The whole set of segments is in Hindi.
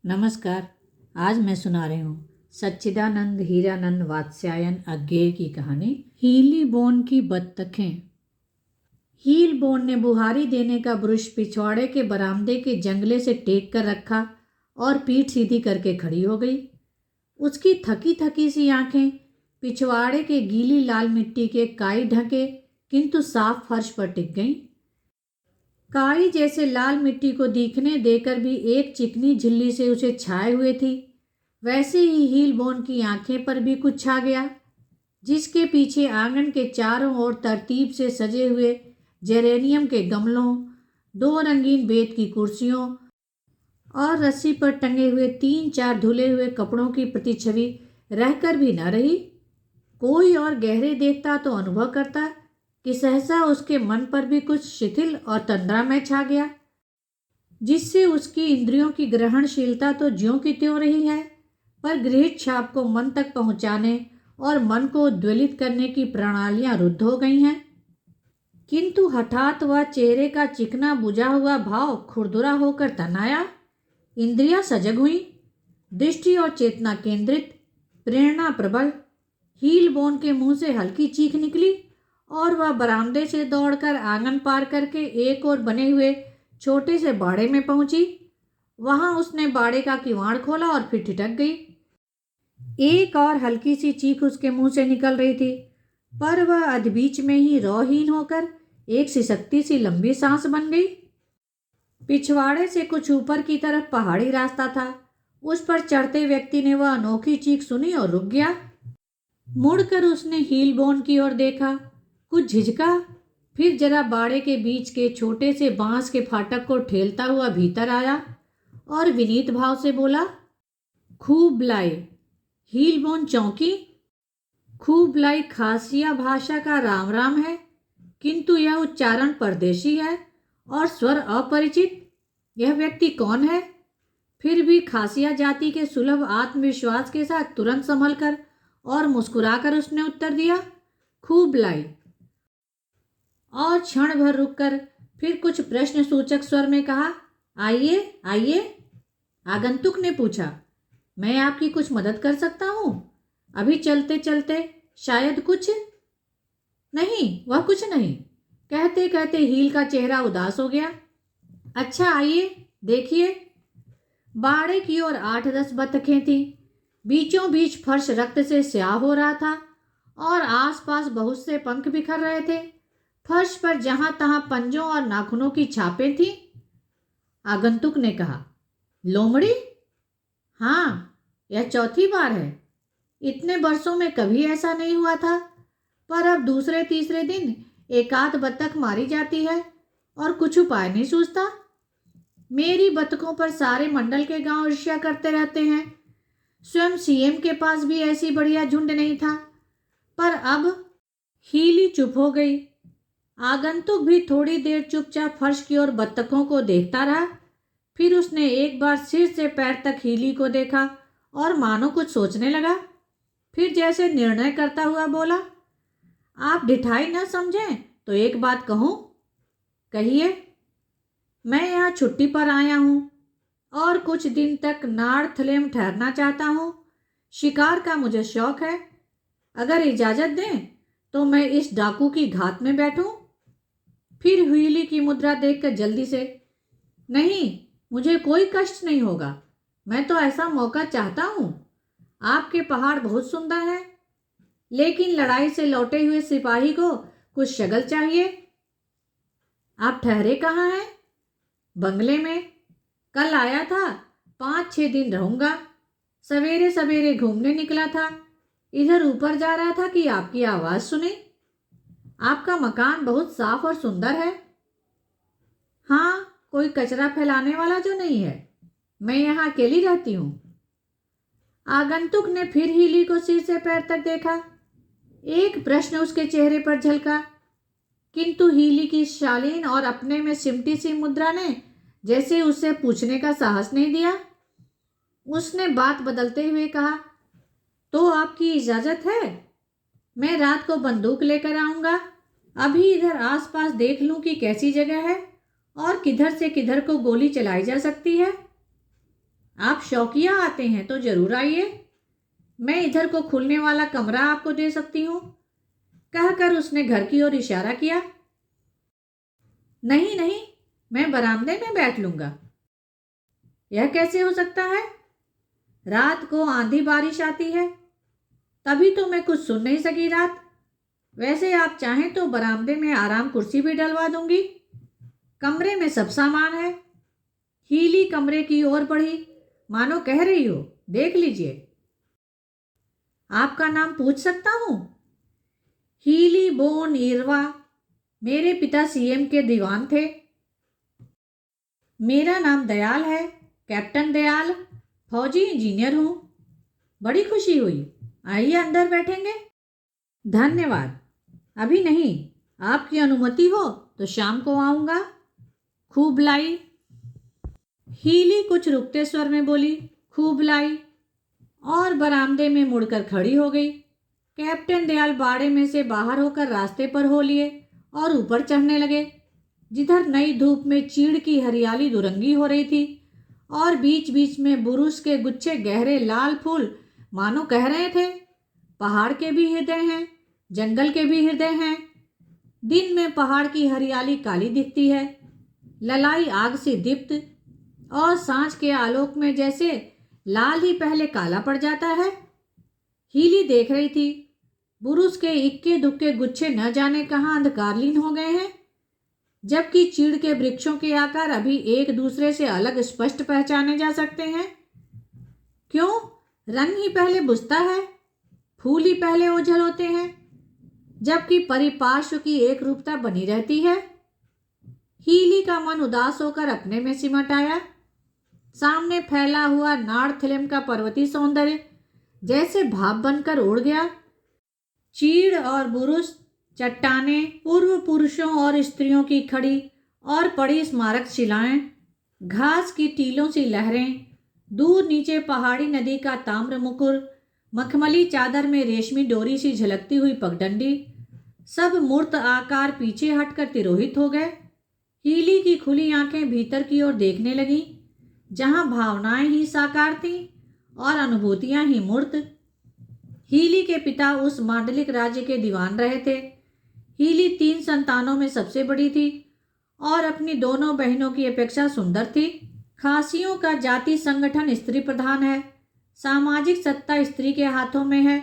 नमस्कार। आज मैं सुना रही हूँ सच्चिदानंद हीरानंद वात्स्यायन अज्ञेय की कहानी हीली बोन की बत्तखें। हील बोन ने बुहारी देने का ब्रुश पिछवाड़े के बरामदे के जंगले से टेक कर रखा और पीठ सीधी करके खड़ी हो गई। उसकी थकी थकी सी आंखें पिछवाड़े के गीली लाल मिट्टी के काई ढके किंतु साफ फर्श पर टिक गईं। काई जैसे लाल मिट्टी को दिखने देकर भी एक चिकनी झिल्ली से उसे छाए हुए थी, वैसे ही हील बोन की आंखें पर भी कुछ छा गया, जिसके पीछे आंगन के चारों ओर तरतीब से सजे हुए जेरेनियम के गमलों, दो रंगीन बेत की कुर्सियों और रस्सी पर टंगे हुए 3-4 धुले हुए कपड़ों की प्रतिछवि रहकर भी न रही। कोई और गहरे देखता तो अनुभव करता कि सहसा उसके मन पर भी कुछ शिथिल और तंद्रामय छा गया, जिससे उसकी इंद्रियों की ग्रहणशीलता तो ज्यों की त्यों रही है, पर गृहीत छाप को मन तक पहुंचाने और मन को उद्वेलित करने की प्रणालियां रुद्ध हो गई हैं। किंतु हठात वह चेहरे का चिकना बुझा हुआ भाव खुरदुरा होकर तनाया। इंद्रियां सजग हुई, दृष्टि और चेतना केंद्रित, प्रेरणा प्रबल। हील बोन के मुंह से हल्की चीख निकली और वह बरामदे से दौड़कर आंगन पार करके एक और बने हुए छोटे से बाड़े में पहुंची। वहां उसने बाड़े का किवाड़ खोला और फिर ठिठक गई। एक और हल्की सी चीख उसके मुंह से निकल रही थी, पर वह अधबीच में ही रौहीन होकर एक सिसकती सी लंबी सांस बन गई। पिछवाड़े से कुछ ऊपर की तरफ पहाड़ी रास्ता था। उस पर चढ़ते व्यक्ति ने वह अनोखी चीख सुनी और रुक गया। मुड़कर उसने हील बोन की ओर देखा, कुछ झिझका, फिर जरा बाड़े के बीच के छोटे से बांस के फाटक को ठेलता हुआ भीतर आया और विनीत भाव से बोला, खूब लाई। हील बोन चौंकी। खूब लाई खासिया भाषा का राम राम है, किंतु यह उच्चारण परदेशी है और स्वर अपरिचित। यह व्यक्ति कौन है? फिर भी खासिया जाति के सुलभ आत्मविश्वास के साथ तुरंत संभल कर और मुस्कुराकर उसने उत्तर दिया, खूब लाई। और क्षण भर रुककर फिर कुछ प्रश्न सूचक स्वर में कहा, आइए आइए। आगंतुक ने पूछा, मैं आपकी कुछ मदद कर सकता हूँ? अभी चलते चलते शायद कुछ। नहीं, वह कुछ नहीं। कहते कहते हील का चेहरा उदास हो गया। अच्छा आइए देखिए। बाड़े की ओर 8-10 बतखें थीं। बीचों बीच फर्श रक्त से स्याह हो रहा था और आसपास बहुत से पंख बिखर रहे थे। फर्श पर जहां तहां पंजों और नाखूनों की छापें थीं। आगंतुक ने कहा, लोमड़ी? हाँ, यह चौथी बार है। इतने बरसों में कभी ऐसा नहीं हुआ था, पर अब दूसरे तीसरे दिन एकाध बत्तख मारी जाती है और कुछ उपाय नहीं सूझता। मेरी बत्तखों पर सारे मंडल के गांव ईर्ष्या करते रहते हैं। स्वयं सीएम के पास भी ऐसी बढ़िया झुंड नहीं था। पर अब हीली चुप हो गई। आगंतुक भी थोड़ी देर चुपचाप फर्श की ओर बत्तखों को देखता रहा। फिर उसने एक बार सिर से पैर तक हीली को देखा और मानो कुछ सोचने लगा। फिर जैसे निर्णय करता हुआ बोला, आप ढिठाई न समझें तो एक बात कहूँ? कहिए। मैं यहाँ छुट्टी पर आया हूँ और कुछ दिन तक नार्थले में ठहरना चाहता हूँ। शिकार का मुझे शौक है। अगर इजाज़त दें तो मैं इस डाकू की घात में बैठूं। फिर हीली की मुद्रा देखकर जल्दी से, नहीं, मुझे कोई कष्ट नहीं होगा। मैं तो ऐसा मौका चाहता हूँ। आपके पहाड़ बहुत सुंदर हैं, लेकिन लड़ाई से लौटे हुए सिपाही को कुछ शगल चाहिए। आप ठहरे कहाँ हैं? बंगले में। कल आया था, 5-6 दिन रहूंगा। सवेरे सवेरे घूमने निकला था। इधर ऊपर जा रहा था कि आपकी आवाज़ सुनी। आपका मकान बहुत साफ और सुंदर है। हाँ, कोई कचरा फैलाने वाला जो नहीं है। मैं यहाँ अकेली रहती हूँ। आगंतुक ने फिर हीली को सिर से पैर तक देखा। एक प्रश्न उसके चेहरे पर झलका, किंतु हीली की शालीन और अपने में सिमटी सी मुद्रा ने जैसे उससे पूछने का साहस नहीं दिया। उसने बात बदलते हुए कहा, तो आपकी इजाज़त है? मैं रात को बंदूक लेकर आऊँगा। अभी इधर आसपास देख लूँ कि कैसी जगह है और किधर से किधर को गोली चलाई जा सकती है। आप शौकिया आते हैं तो जरूर आइए, मैं इधर को खुलने वाला कमरा आपको दे सकती हूँ, कहकर उसने घर की ओर इशारा किया। नहीं नहीं, मैं बरामदे में बैठ लूंगा। यह कैसे हो सकता है? रात को आंधी बारिश आती है, तभी तो मैं कुछ सुन नहीं सकी रात। वैसे आप चाहें तो बरामदे में आराम कुर्सी भी डलवा दूंगी, कमरे में सब सामान है। हीली कमरे की ओर बढ़ी, मानो कह रही हो, देख लीजिए। आपका नाम पूछ सकता हूं? हीली बोन इरवा, मेरे पिता सीएम के दीवान थे। मेरा नाम दयाल है, कैप्टन दयाल, फौजी इंजीनियर हूं। बड़ी खुशी हुई, आइए अंदर बैठेंगे। धन्यवाद, अभी नहीं, आपकी अनुमति हो तो शाम को आऊंगा। खूब लाई। हीली कुछ रुकते स्वर में बोली, खूब लाई, और बरामदे में मुड़कर खड़ी हो गई। कैप्टन दयाल बाड़े में से बाहर होकर रास्ते पर हो लिए और ऊपर चढ़ने लगे, जिधर नई धूप में चीड़ की हरियाली दुरंगी हो रही थी और बीच बीच में बुरुस के गुच्छे गहरे लाल फूल मानो कह रहे थे, पहाड़ के भी हृदय हैं, जंगल के भी हृदय हैं। दिन में पहाड़ की हरियाली काली दिखती है, ललाई आग से दीप्त, और सांझ के आलोक में जैसे लाल ही पहले काला पड़ जाता है। हीली देख रही थी, बुरुस के इक्के दुक्के गुच्छे न जाने कहाँ अंधकारलीन हो गए हैं, जबकि चीड़ के वृक्षों के आकार अभी एक दूसरे से अलग स्पष्ट पहचाने जा सकते हैं। क्यों? रंग ही पहले बुझता है, फूल ही पहले ओझल होते हैं, जबकि परिपार्श्व की एक रूपता बनी रहती है। हीली का मन उदास होकर अपने में सिमट आया। सामने फैला हुआ नार्थलेम का पर्वतीय सौंदर्य जैसे भाप बनकर उड़ गया। चीड़ और बुरुस, चट्टाने, पूर्व पुरुषों और स्त्रियों की खड़ी और पड़ी स्मारक शिलाएं, घास की टीलों सी लहरें, दूर नीचे पहाड़ी नदी का ताम्र मुकुर, मखमली चादर में रेशमी डोरी सी झलकती हुई पगडंडी, सब मूर्त आकार पीछे हटकर तिरोहित हो गए। हीली की खुली आंखें भीतर की ओर देखने लगीं, जहां भावनाएं ही साकार थीं और अनुभूतियां ही मूर्त। हीली के पिता उस मांडलिक राज्य के दीवान रहे थे। हीली 3 संतानों में सबसे बड़ी थी और अपनी दोनों बहनों की अपेक्षा सुंदर थी। खासियों का जाति संगठन स्त्री प्रधान है, सामाजिक सत्ता स्त्री के हाथों में है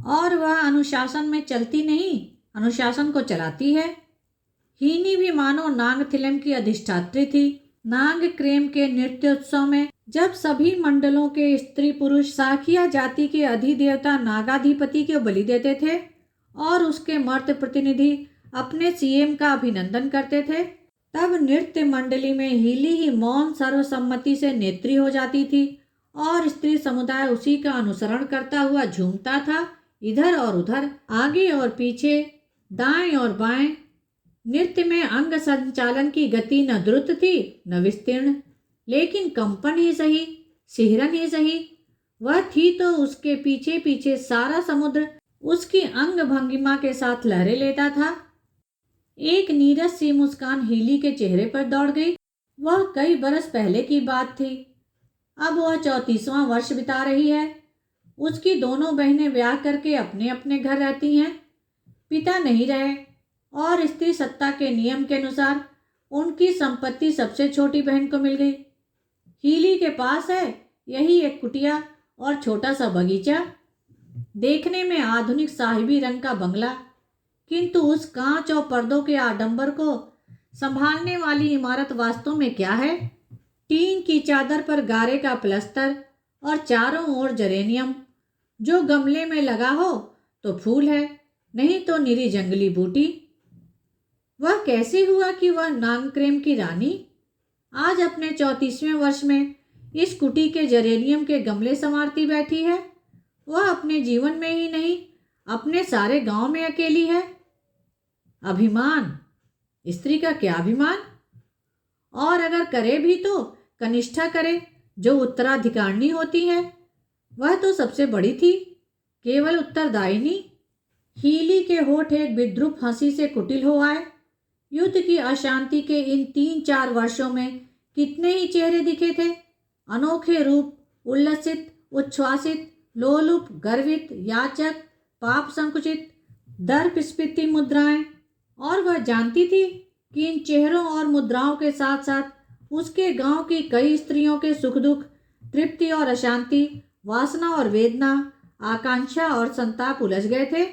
और वह अनुशासन में चलती नहीं, अनुशासन को चलाती है। हीनी भी मानो नागथिलम की अधिष्ठात्री थी। नागक्रेम के नृत्योत्सव में जब सभी मंडलों के स्त्री पुरुष साखिया जाति के अधिदेवता नागाधिपति को बलि देते थे और उसके मर्द प्रतिनिधि अपने सीएम का अभिनंदन करते थे, तब नृत्य मंडली में हीली ही मौन सर्वसम्मति से नेत्री हो जाती थी और स्त्री समुदाय उसी का अनुसरण करता हुआ झूमता था, इधर और उधर, आगे और पीछे, दाएं और बाएं। नृत्य में अंग संचालन की गति न द्रुत थी न विस्तीर्ण, लेकिन कंपन ही सही, सिहरन ही सही। वह थी तो उसके पीछे पीछे सारा समुद्र उसकी अंग भंगिमा के साथ लहरें लेता था। एक नीरस सी मुस्कान हीली के चेहरे पर दौड़ गई। वह कई बरस पहले की बात थी। अब वह 34वां वर्ष बिता रही है। उसकी दोनों बहनें ब्याह करके अपने अपने घर रहती हैं। पिता नहीं रहे और स्त्री सत्ता के नियम के अनुसार उनकी संपत्ति सबसे छोटी बहन को मिल गई। हीली के पास है यही एक कुटिया और छोटा सा बगीचा, देखने में आधुनिक साहिबी रंग का बंगला, किंतु उस कांच और पर्दों के आडंबर को संभालने वाली इमारत वास्तव में क्या है? टीन की चादर पर गारे का प्लस्तर और चारों ओर जेरेनियम, जो गमले में लगा हो तो फूल है, नहीं तो निरी जंगली बूटी। वह कैसे हुआ कि वह नागक्रेम की रानी आज अपने 34वें वर्ष में इस कुटी के जेरेनियम के गमले संवारती बैठी है? वह अपने जीवन में ही नहीं, अपने सारे गांव में अकेली है। अभिमान, स्त्री का क्या अभिमान? और अगर करे भी तो कनिष्ठा करे, जो उत्तराधिकारिणी होती है। वह तो सबसे बड़ी थी, केवल उत्तरदायिनी। हीली के होठ एक विद्रूप हंसी से कुटिल हो आए। युद्ध की अशांति के इन 3-4 वर्षों में कितने ही चेहरे दिखे थे, अनोखे रूप उल्लसित, उच्छ्वासित, लोलुप, गर्वित, याचक, पाप संकुचित, दर्पस्फीति मुद्राएं। और वह जानती थी कि इन चेहरों और मुद्राओं के साथ साथ उसके गांव की कई स्त्रियों के सुख दुख, तृप्ति और अशांति, वासना और वेदना, आकांक्षा और संताप उलझ गए थे।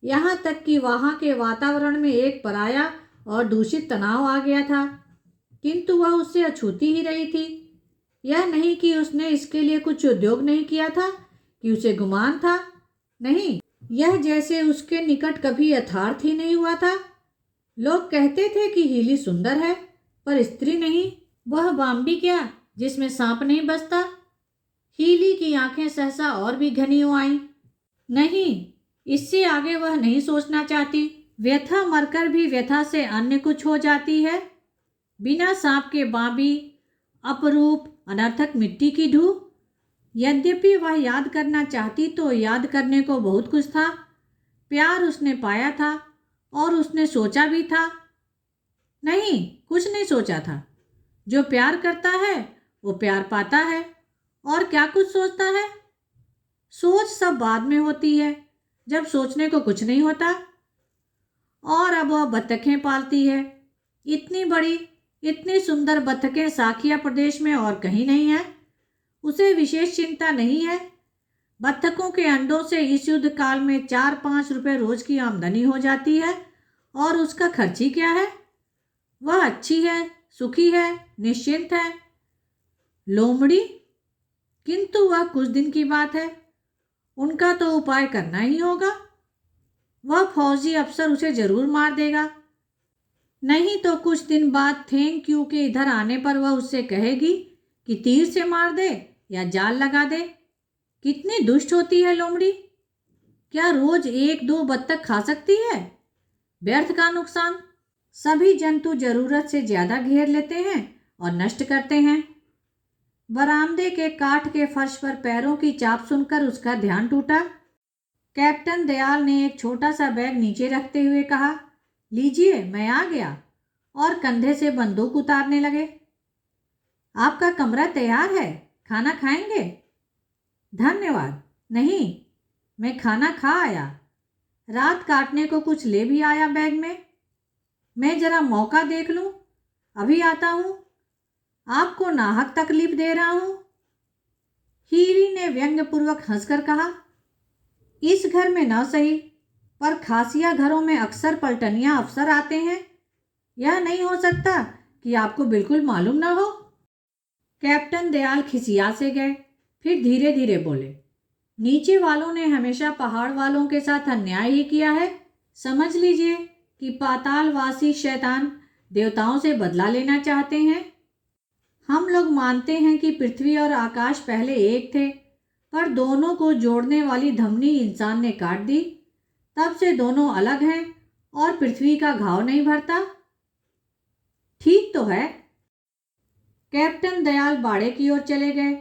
यहाँ तक कि वहाँ के वातावरण में एक पराया और दूषित तनाव आ गया था, किंतु वह उससे अछूती ही रही थी। यह नहीं कि उसने इसके लिए कुछ उद्योग नहीं किया था, कि उसे गुमान था, नहीं, यह जैसे उसके निकट कभी यथार्थ ही नहीं हुआ था। लोग कहते थे कि हीली सुंदर है, पर स्त्री नहीं। वह बाम्बी क्या जिसमें सांप नहीं बसता। हीली की आंखें सहसा और भी घनी हो आईं। नहीं, इससे आगे वह नहीं सोचना चाहती। व्यथा मरकर भी व्यथा से अन्य कुछ हो जाती है। बिना सांप के बाम्बी, अपरूप, अनर्थक मिट्टी की ढूं। यद्यपि वह याद करना चाहती तो याद करने को बहुत कुछ था। प्यार उसने पाया था और उसने सोचा भी था। नहीं, कुछ नहीं सोचा था। जो प्यार करता है वो प्यार पाता है, और क्या कुछ सोचता है। सोच सब बाद में होती है, जब सोचने को कुछ नहीं होता। और अब वह बत्तखें पालती है। इतनी बड़ी, इतनी सुंदर बत्तखें साखिया प्रदेश में और कहीं नहीं है। उसे विशेष चिंता नहीं है। बत्तखों के अंडों से इस युद्ध काल में 4-5 रुपए रोज की आमदनी हो जाती है, और उसका खर्च ही क्या है। वह अच्छी है, सुखी है, निश्चिंत है। लोमड़ी, किंतु वह कुछ दिन की बात है। उनका तो उपाय करना ही होगा। वह फौजी अफसर उसे जरूर मार देगा। नहीं तो कुछ दिन बाद थैंक यू के इधर आने पर वह उससे कहेगी कि तीर से मार दे या जाल लगा दे। कितनी दुष्ट होती है लोमड़ी। क्या रोज 1-2 बत्तख खा सकती है? व्यर्थ का नुकसान। सभी जंतु जरूरत से ज्यादा घेर लेते हैं और नष्ट करते हैं। बरामदे के काठ के फर्श पर पैरों की चाप सुनकर उसका ध्यान टूटा। कैप्टन दयाल ने एक छोटा सा बैग नीचे रखते हुए कहा, लीजिए, मैं आ गया, और कंधे से बंदूक उतारने लगे। आपका कमरा तैयार है, खाना खाएंगे? धन्यवाद, नहीं, मैं खाना खा आया। रात काटने को कुछ ले भी आया बैग में। मैं जरा मौका देख लूं, अभी आता हूं। आपको नाहक तकलीफ दे रहा हूं। हीरी ने व्यंग्यपूर्वक हंसकर कहा, इस घर में न सही, पर खासिया घरों में अक्सर पलटनिया अफसर आते हैं। यह नहीं हो सकता कि आपको बिल्कुल मालूम ना हो। कैप्टन दयाल खिसिया से गए, फिर धीरे धीरे बोले, नीचे वालों ने हमेशा पहाड़ वालों के साथ अन्याय ही किया है। समझ लीजिए कि पातालवासी शैतान देवताओं से बदला लेना चाहते हैं। हम लोग मानते हैं कि पृथ्वी और आकाश पहले एक थे, पर दोनों को जोड़ने वाली धमनी इंसान ने काट दी। तब से दोनों अलग हैं और पृथ्वी का घाव नहीं भरता। ठीक तो है। कैप्टन दयाल बाड़े की ओर चले गए।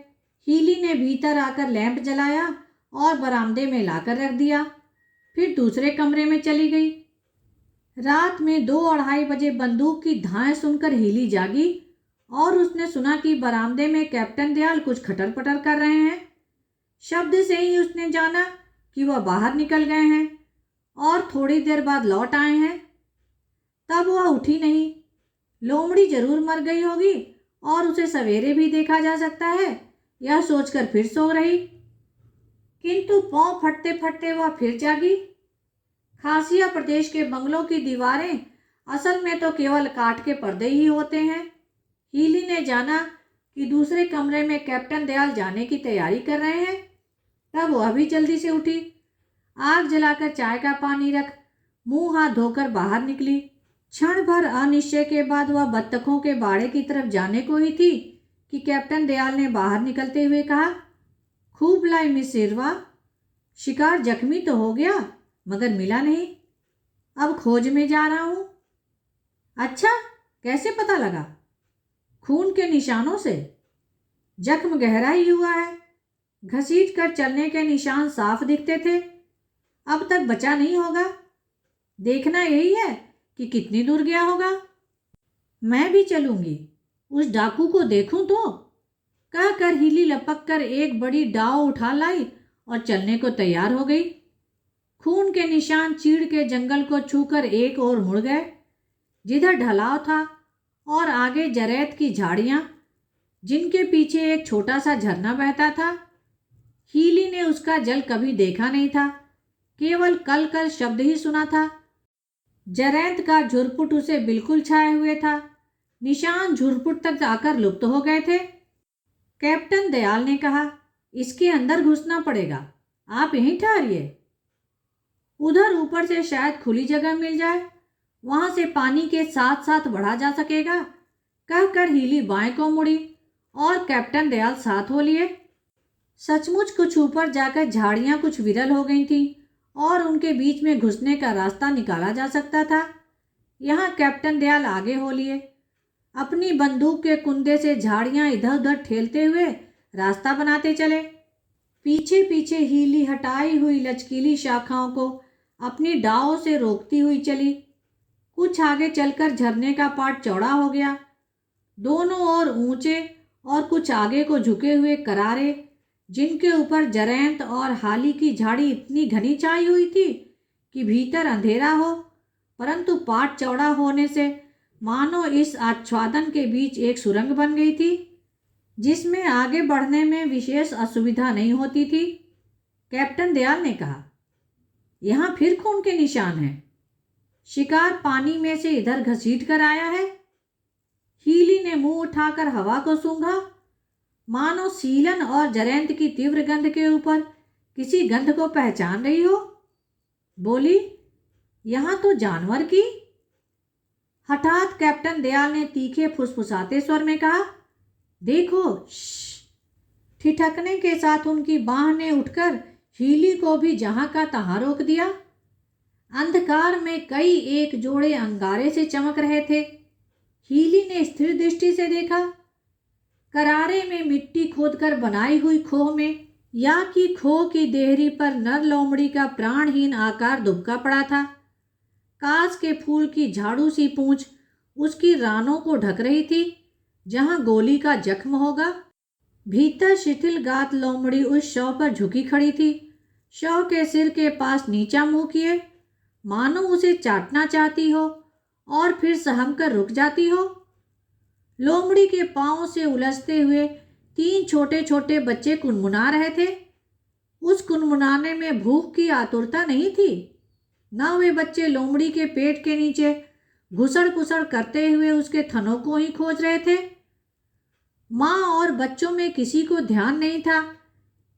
हीली ने भीतर आकर लैंप जलाया और बरामदे में लाकर रख दिया। फिर दूसरे कमरे में चली गई। रात में 2-2:30 बजे बंदूक की धाएं सुनकर हीली जागी और उसने सुना कि बरामदे में कैप्टन दयाल कुछ खटर पटर कर रहे हैं। शब्द से ही उसने जाना कि वह बाहर निकल गए हैं और थोड़ी देर बाद लौट आए हैं। तब वह उठी नहीं। लोमड़ी जरूर मर गई होगी और उसे सवेरे भी देखा जा सकता है, यह सोचकर फिर सो रही। किंतु पांव फटते फटते वह फिर जागी। खासिया प्रदेश के बंगलों की दीवारें असल में तो केवल काठ के पर्दे ही होते हैं। हीली ने जाना कि दूसरे कमरे में कैप्टन दयाल जाने की तैयारी कर रहे हैं। तब वह भी जल्दी से उठी, आग जलाकर चाय का पानी रख मुंह हाथ धोकर बाहर निकली। क्षण भर अनिश्चय के बाद वह बत्तखों के बाड़े की तरफ जाने को ही थी कि कैप्टन दयाल ने बाहर निकलते हुए कहा, खूब लाई मिस सिरवा, शिकार जख्मी तो हो गया मगर मिला नहीं। अब खोज में जा रहा हूं। अच्छा, कैसे पता लगा? खून के निशानों से। जख्म गहरा ही हुआ है। घसीट कर चलने के निशान साफ दिखते थे। अब तक बचा नहीं होगा। देखना यही है कि कितनी दूर गया होगा। मैं भी चलूंगी, उस डाकू को देखूं तो। कहकर हीली लपक कर एक बड़ी डाव उठा लाई और चलने को तैयार हो गई। खून के निशान चीड़ के जंगल को छूकर एक ओर मुड़ गए, जिधर ढलाव था, और आगे जरैत की झाड़ियां, जिनके पीछे एक छोटा सा झरना बहता था। हीली ने उसका जल कभी देखा नहीं था, केवल कल कल शब्द ही सुना था। जरैत का झुरपुट उसे बिल्कुल छाए हुए था, निशान झुरपुट तक आकर लुप्त हो गए थे। कैप्टन दयाल ने कहा, इसके अंदर घुसना पड़ेगा, आप यहीं ठहरिए। उधर ऊपर से शायद खुली जगह मिल जाए, वहां से पानी के साथ साथ बढ़ा जा सकेगा। कहकर हीली बाएं को मुड़ी और कैप्टन दयाल साथ हो लिए। सचमुच कुछ ऊपर जाकर झाड़ियां कुछ विरल हो गई थीं और उनके बीच में घुसने का रास्ता निकाला जा सकता था। यहाँ कैप्टन दयाल आगे हो लिए, अपनी बंदूक के कुंदे से झाड़ियां इधर उधर ठेलते हुए रास्ता बनाते चले। पीछे पीछे हीली हटाई हुई लचकीली शाखाओं को अपनी डावों से रोकती हुई चली। कुछ आगे चलकर झरने का पाट चौड़ा हो गया, दोनों ओर ऊंचे और कुछ आगे को झुके हुए करारे, जिनके ऊपर जरैंत और हाली की झाड़ी इतनी घनी छाई हुई थी कि भीतर अंधेरा हो, परंतु पाट चौड़ा होने से मानो इस आच्छादन के बीच एक सुरंग बन गई थी, जिसमें आगे बढ़ने में विशेष असुविधा नहीं होती थी। कैप्टन दयाल ने कहा, यहाँ फिर खून के निशान हैं। शिकार पानी में से इधर घसीट कर आया है। हीली ने मुंह उठाकर हवा को सूंघा, मानो सीलन और जरैंत की तीव्र गंध के ऊपर किसी गंध को पहचान रही हो। बोली, यहाँ तो जानवर की। हठात कैप्टन दयाल ने तीखे फुसफुसाते स्वर में कहा, देखो। ठिठकने के साथ उनकी बाह ने उठकर हीली को भी जहां का तहां रोक दिया। अंधकार में कई एक जोड़े अंगारे से चमक रहे थे। हीली ने स्थिर दृष्टि से देखा। करारे में मिट्टी खोदकर बनाई हुई खोह में या कि खोह की देहरी पर नर लोमड़ी का प्राणहीन आकार दुबका पड़ा था। कास के फूल की झाड़ू सी पूंछ उसकी रानों को ढक रही थी, जहां गोली का जख्म होगा। भीतर शिथिल गात लोमड़ी उस शव पर झुकी खड़ी थी, शव के सिर के पास नीचा मुंह किए, मानो उसे चाटना चाहती हो और फिर सहम कर रुक जाती हो। लोमड़ी के पांव से उलझते हुए 3 छोटे छोटे बच्चे कुनमुना रहे थे। उस कुनमुनाने में भूख की आतुरता नहीं थी, न वे बच्चे लोमड़ी के पेट के नीचे घुसड़ पुसड़ करते हुए उसके थनों को ही खोज रहे थे। माँ और बच्चों में किसी को ध्यान नहीं था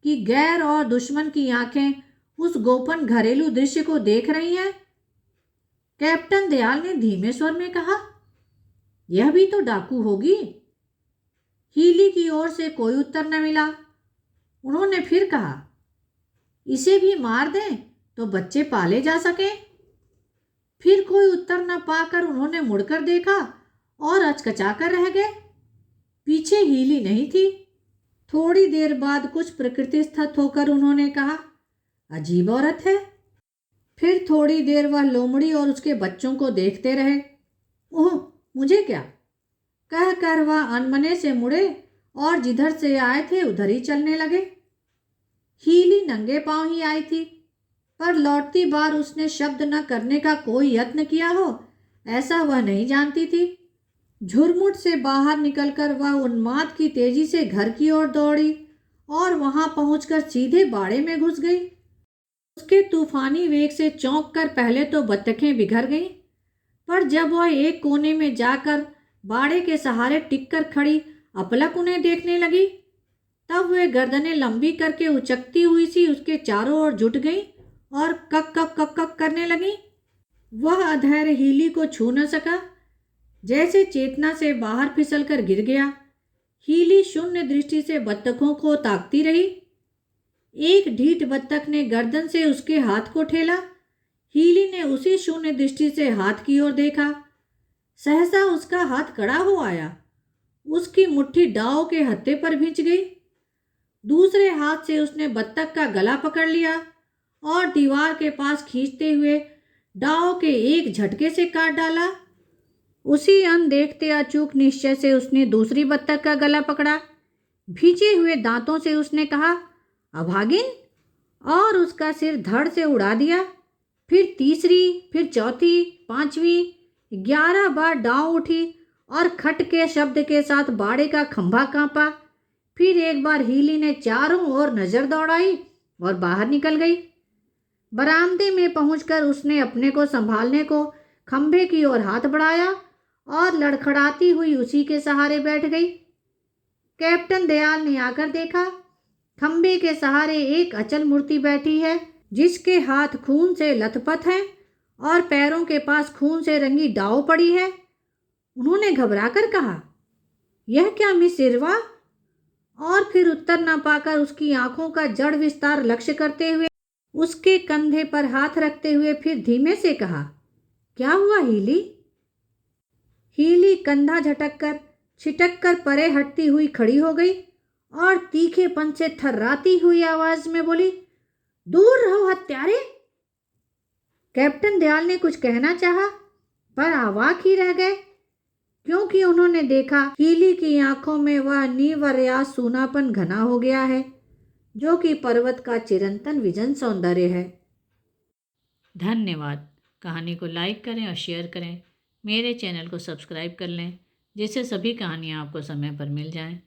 कि गैर और दुश्मन की आंखें उस गोपन घरेलू दृश्य को देख रही हैं। कैप्टन दयाल ने धीमे स्वर में कहा, यह भी तो डाकू होगी। हीली की ओर से कोई उत्तर न मिला। उन्होंने फिर कहा, इसे भी मार दें तो बच्चे पाले जा सके। फिर कोई उत्तर न पाकर उन्होंने मुड़कर देखा और अचकचा कर रह गए। पीछे हीली नहीं थी। थोड़ी देर बाद कुछ प्रकृतिस्थ होकर उन्होंने कहा, अजीब औरत है। फिर थोड़ी देर वह लोमड़ी और उसके बच्चों को देखते रहे। ओह, मुझे क्या, कहकर वह अनमने से मुड़े और जिधर से आए थे उधर ही चलने लगे। हीली नंगे पांव ही आई थी, पर लौटती बार उसने शब्द न करने का कोई यत्न किया हो, ऐसा वह नहीं जानती थी। झुरमुट से बाहर निकलकर वह उन्माद की तेजी से घर की ओर दौड़ी और वहां पहुंचकर सीधे बाड़े में घुस गई। उसके तूफानी वेग से चौंक कर पहले तो बत्तखें बिखर गईं, पर जब वह एक कोने में जाकर बाड़े के सहारे टिककर खड़ी अपलक उन्हें देखने लगी, तब वे गर्दनें लंबी करके उचकती हुई सी उसके चारों ओर जुट गईं और कक कक कक कक करने लगी। वह अधैर्य हीली को छू न सका, जैसे चेतना से बाहर फिसलकर गिर गया। हीली शून्य दृष्टि से बत्तखों को ताकती रही। एक ढीठ बत्तख ने गर्दन से उसके हाथ को ठेला। हीली ने उसी शून्य दृष्टि से हाथ की ओर देखा। सहसा उसका हाथ कड़ा हो आया, उसकी मुट्ठी डाव के हत्थे पर भिंच गई। दूसरे हाथ से उसने बत्तख का गला पकड़ लिया और दीवार के पास खींचते हुए डाव के एक झटके से काट डाला। उसी अनदेखते अचूक निश्चय से उसने दूसरी बत्तख का गला पकड़ा। भीजे हुए दांतों से उसने कहा, अभागिन, और उसका सिर धड़ से उड़ा दिया। फिर तीसरी, फिर चौथी, पांचवी, 11 बार डांव उठी और खट के शब्द के साथ बाड़े का खंभा कांपा। फिर एक बार हीली ने चारों ओर नजर दौड़ाई और बाहर निकल गई। बरामदे में पहुंचकर उसने अपने को संभालने को खंभे की ओर हाथ बढ़ाया और लड़खड़ाती हुई उसी के सहारे बैठ गई। कैप्टन दयाल ने आकर देखा, खंभे के सहारे एक अचल मूर्ति बैठी है, जिसके हाथ खून से लथपथ हैं और पैरों के पास खून से रंगी दाव पड़ी है। उन्होंने घबराकर कहा, यह क्या मिस इरवा? और फिर उत्तर न पाकर उसकी आंखों का जड़ विस्तार लक्ष्य करते हुए उसके कंधे पर हाथ रखते हुए फिर धीमे से कहा, क्या हुआ हीली? हीली कंधा झटककर छिटक कर परे हटती हुई खड़ी हो गई और तीखेपन से थर्राती हुई आवाज में बोली, दूर रहो हत्यारे। कैप्टन दयाल ने कुछ कहना चाहा, पर अवाक ही रह गए, क्योंकि उन्होंने देखा हीली की आंखों में वह निवर्या सूनापन घना हो गया है, जो कि पर्वत का चिरंतन विजन सौंदर्य है। धन्यवाद। कहानी को लाइक करें और शेयर करें। मेरे चैनल को सब्सक्राइब कर लें, जिससे सभी कहानियाँ आपको समय पर मिल जाएं।